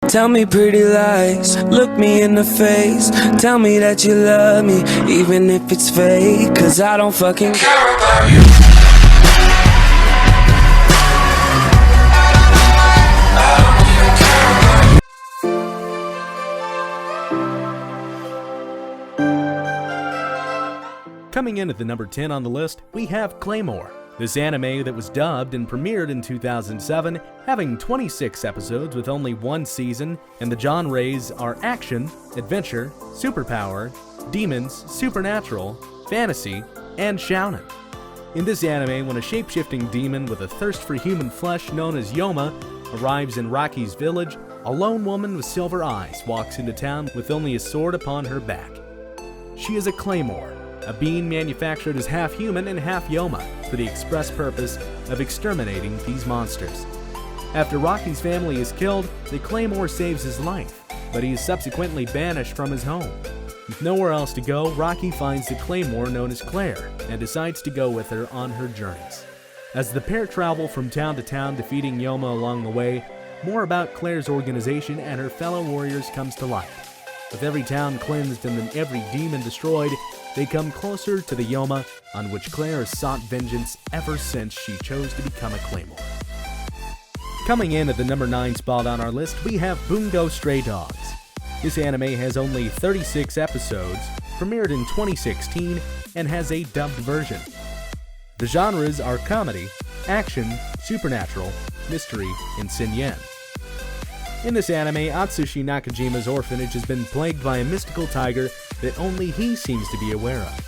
Tell me pretty lies, look me in the face. Tell me that you love me, even if it's fake. Cause I don't fucking care about you. Coming in at the number 10 on the list, we have Claymore. This anime that was dubbed and premiered in 2007, having 26 episodes with only one season, and the genres are action, adventure, superpower, demons, supernatural, fantasy, and shounen. In this anime, when a shape-shifting demon with a thirst for human flesh known as Yoma arrives in Raki's village, a lone woman with silver eyes walks into town with only a sword upon her back. She is a Claymore, a being manufactured as half human and half Yoma for the express purpose of exterminating these monsters. After Raki's family is killed, the Claymore saves his life, but he is subsequently banished from his home. With nowhere else to go, Raki finds the Claymore known as Claire and decides to go with her on her journeys. As the pair travel from town to town defeating Yoma along the way, more about Claire's organization and her fellow warriors comes to light. With every town cleansed and then every demon destroyed, they come closer to the Yoma on which Claire has sought vengeance ever since she chose to become a Claymore. Coming in at the number 9 spot on our list, we have Fundo Stray Dogs. This anime has only 36 episodes, premiered in 2016, and has a dubbed version. The genres are comedy, action, supernatural, mystery, and seinen. In this anime, Atsushi Nakajima's orphanage has been plagued by a mystical tiger that only he seems to be aware of.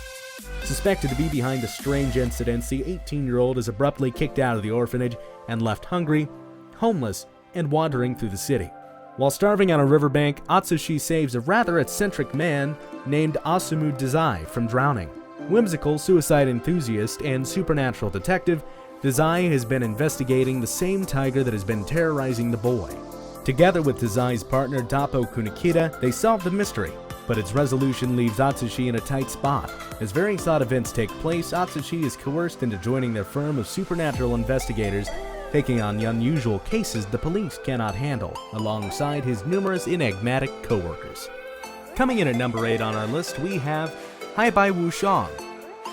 Suspected to be behind the strange incidents, the 18-year-old is abruptly kicked out of the orphanage and left hungry, homeless, and wandering through the city. While starving on a riverbank, Atsushi saves a rather eccentric man named Asumu Dazai from drowning. Whimsical suicide enthusiast and supernatural detective, Dazai has been investigating the same tiger that has been terrorizing the boy. Together with Dazai's partner Dapo Kunikita, they solve the mystery, but its resolution leaves Atsushi in a tight spot. As various odd events take place, Atsushi is coerced into joining their firm of supernatural investigators, taking on the unusual cases the police cannot handle, alongside his numerous enigmatic co-workers. Coming in at number 8 on our list, we have Haibai Wu Shang.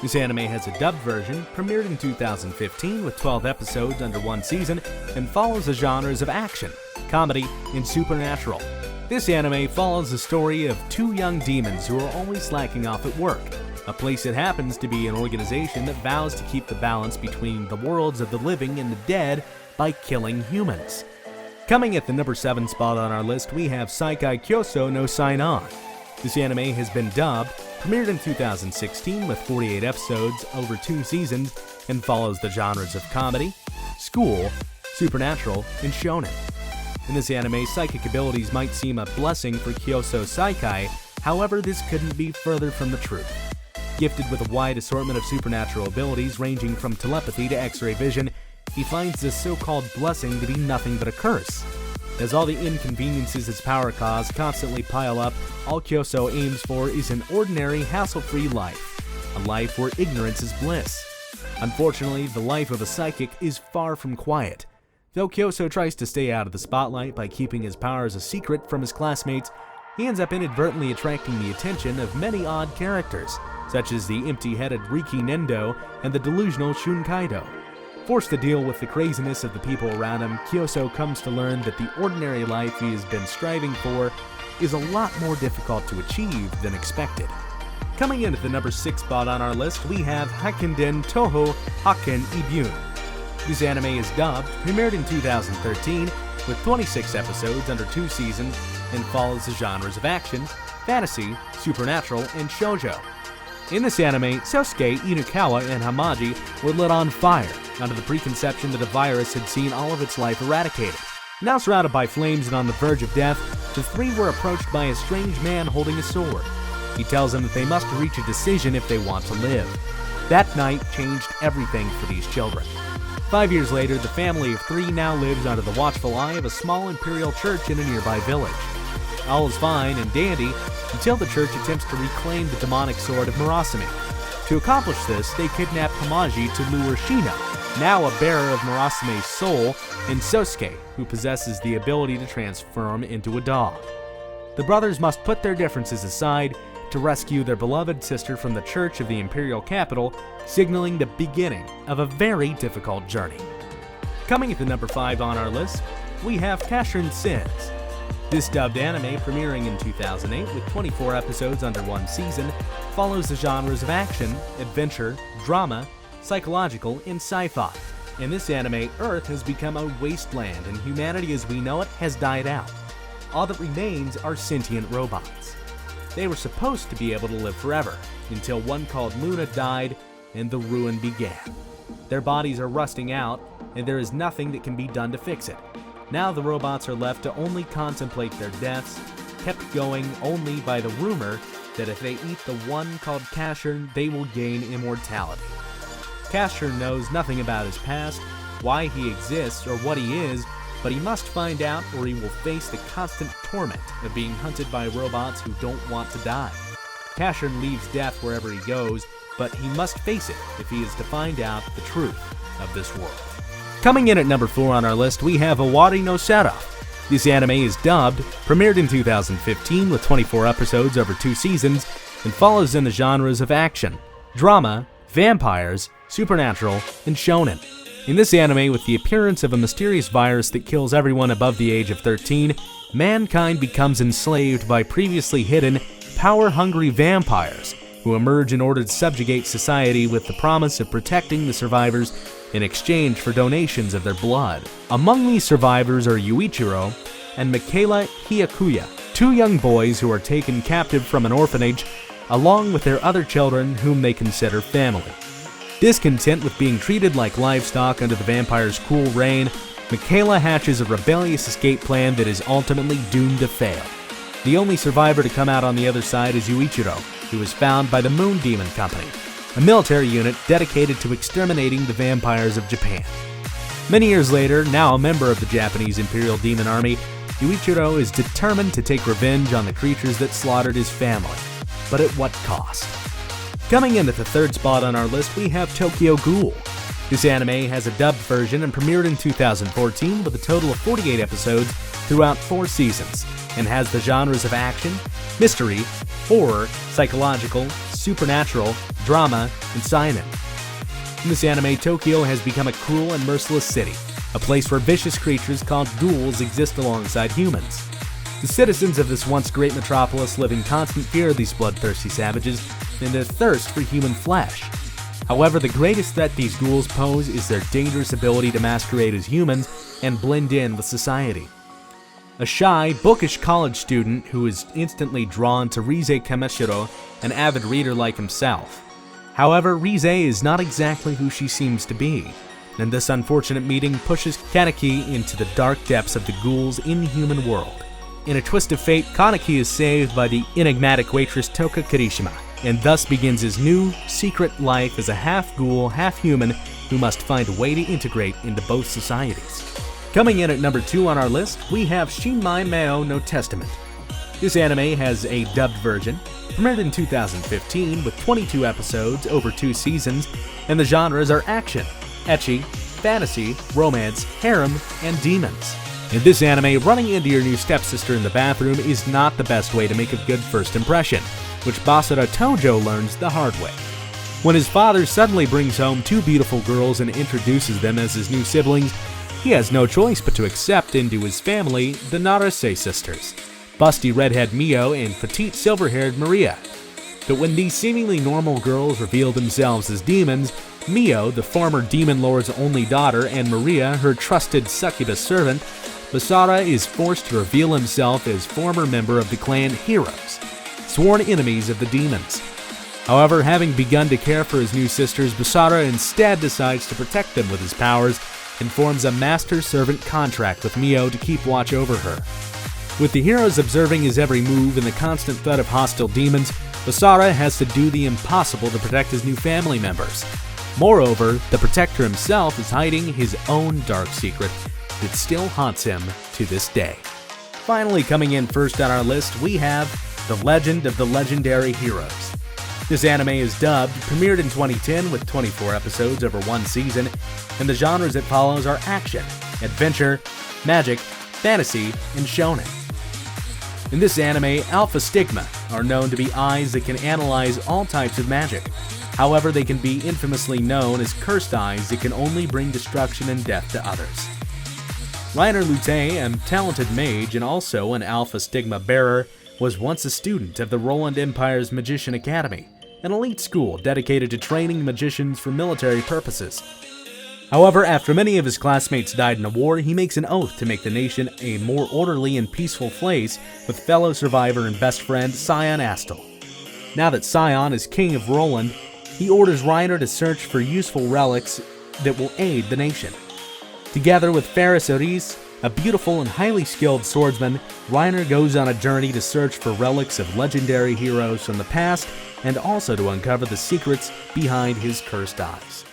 This anime has a dubbed version, premiered in 2015 with 12 episodes under one season, and follows the genres of action, comedy, and supernatural. This anime follows the story of two young demons who are always slacking off at work, a place that happens to be an organization that vows to keep the balance between the worlds of the living and the dead by killing humans. Coming at the number 7 spot on our list, we have Saikai Kyoso no Sign-On. This anime has been dubbed, premiered in 2016 with 48 episodes over 2 seasons, and follows the genres of comedy, school, supernatural, and shonen. In this anime, psychic abilities might seem a blessing for Kyoso Saikai, however this couldn't be further from the truth. Gifted with a wide assortment of supernatural abilities ranging from telepathy to X-ray vision, he finds this so-called blessing to be nothing but a curse. As all the inconveniences his power cause constantly pile up, all Kyoso aims for is an ordinary, hassle-free life, a life where ignorance is bliss. Unfortunately, the life of a psychic is far from quiet. Though Kyoso tries to stay out of the spotlight by keeping his powers a secret from his classmates, he ends up inadvertently attracting the attention of many odd characters, such as the empty-headed Riki Nendo and the delusional Shun Kaido. Forced to deal with the craziness of the people around him, Kyoso comes to learn that the ordinary life he has been striving for is a lot more difficult to achieve than expected. Coming in at the number 6 spot on our list, we have Hakenden Toho Haken Ibyun. This anime is dubbed, premiered in 2013, with 26 episodes under 2 seasons, and follows the genres of action, fantasy, supernatural, and shoujo. In this anime, Sosuke, Inukawa, and Hamaji were lit on fire, under the preconception that a virus had seen all of its life eradicated. Now surrounded by flames and on the verge of death, the three were approached by a strange man holding a sword. He tells them that they must reach a decision if they want to live. That night changed everything for these children. 5 years later, the family of 3 now lives under the watchful eye of a small imperial church in a nearby village. All is fine and dandy until the church attempts to reclaim the demonic sword of Murasame. To accomplish this, they kidnap Hamaji to lure Shino, now a bearer of Murasame's soul, and Sosuke, who possesses the ability to transform into a dog. The brothers must put their differences aside to rescue their beloved sister from the church of the imperial capital, signaling the beginning of a very difficult journey. Coming at the number 5 on our list, we have Casper Sins. This dubbed anime, premiering in 2008 with 24 episodes under one season, follows the genres of action, adventure, drama, psychological, and sci-fi. In this anime, Earth has become a wasteland and humanity as we know it has died out. All that remains are sentient robots. They were supposed to be able to live forever, until one called Luna died and the ruin began. Their bodies are rusting out, and there is nothing that can be done to fix it. Now the robots are left to only contemplate their deaths, kept going only by the rumor that if they eat the one called Casper, they will gain immortality. Casper knows nothing about his past, why he exists, or what he is, but he must find out or he will face the constant torment of being hunted by robots who don't want to die. Casper leaves death wherever he goes, but he must face it if he is to find out the truth of this world. Coming in at number 4 on our list, we have Wadi No Shadow. This anime is dubbed, premiered in 2015 with 24 episodes over 2 seasons, and follows in the genres of action, drama, vampires, supernatural, and shonen. In this anime, with the appearance of a mysterious virus that kills everyone above the age of 13, mankind becomes enslaved by previously hidden, power-hungry vampires who emerge in order to subjugate society with the promise of protecting the survivors in exchange for donations of their blood. Among these survivors are Yuichiro and Michaela Hyakuya, 2 young boys who are taken captive from an orphanage, along with their other children whom they consider family. Discontent with being treated like livestock under the vampire's cruel reign, Michaela hatches a rebellious escape plan that is ultimately doomed to fail. The only survivor to come out on the other side is Yuichiro, who was found by the Moon Demon Company, a military unit dedicated to exterminating the vampires of Japan. Many years later, now a member of the Japanese Imperial Demon Army, Yuichiro is determined to take revenge on the creatures that slaughtered his family. But at what cost? Coming in at the 3rd spot on our list, we have Tokyo Ghoul. This anime has a dubbed version and premiered in 2014 with a total of 48 episodes throughout 4 seasons, and has the genres of action, mystery, horror, psychological, supernatural, drama, and seinen. In this anime, Tokyo has become a cruel and merciless city, a place where vicious creatures called ghouls exist alongside humans. The citizens of this once great metropolis live in constant fear of these bloodthirsty savages and their thirst for human flesh. However, the greatest threat these ghouls pose is their dangerous ability to masquerade as humans and blend in with society. A shy, bookish college student who is instantly drawn to Rize Kameshiro, an avid reader like himself. However, Rize is not exactly who she seems to be, and this unfortunate meeting pushes Kaneki into the dark depths of the ghouls' inhuman world. In a twist of fate, Kaneki is saved by the enigmatic waitress Toka Kirishima, and thus begins his new, secret life as a half-ghoul, half-human who must find a way to integrate into both societies. Coming in at number 2 on our list, we have Shinmai Meo no Testament. This anime has a dubbed version, premiered in 2015 with 22 episodes over 2 seasons, and the genres are action, ecchi, fantasy, romance, harem, and demons. In this anime, running into your new stepsister in the bathroom is not the best way to make a good first impression, which Basara Tojo learns the hard way. When his father suddenly brings home 2 beautiful girls and introduces them as his new siblings, he has no choice but to accept into his family the Narase sisters, busty redhead Mio and petite silver-haired Maria. But when these seemingly normal girls reveal themselves as demons, Mio, the former demon lord's only daughter, and Maria, her trusted succubus servant, Basara is forced to reveal himself as former member of the clan Heroes, sworn enemies of the demons. However, having begun to care for his new sisters, Basara instead decides to protect them with his powers and forms a master-servant contract with Mio to keep watch over her. With the heroes observing his every move and the constant threat of hostile demons, Basara has to do the impossible to protect his new family members. Moreover, the Protector himself is hiding his own dark secret that still haunts him to this day. Finally, coming in first on our list, we have The Legend of the Legendary Heroes. This anime is dubbed, premiered in 2010 with 24 episodes over 1 season, and the genres it follows are action, adventure, magic, fantasy, and shonen. In this anime, Alpha Stigma are known to be eyes that can analyze all types of magic. However, they can be infamously known as cursed eyes that can only bring destruction and death to others. Reiner Lute, a talented mage and also an Alpha Stigma bearer, was once a student of the Roland Empire's Magician Academy, an elite school dedicated to training magicians for military purposes. However, after many of his classmates died in a war, he makes an oath to make the nation a more orderly and peaceful place with fellow survivor and best friend Scion Astel. Now that Scion is king of Roland, he orders Reiner to search for useful relics that will aid the nation. Together with Ferris Oris, a beautiful and highly skilled swordsman, Reiner goes on a journey to search for relics of legendary heroes from the past and also to uncover the secrets behind his cursed eyes.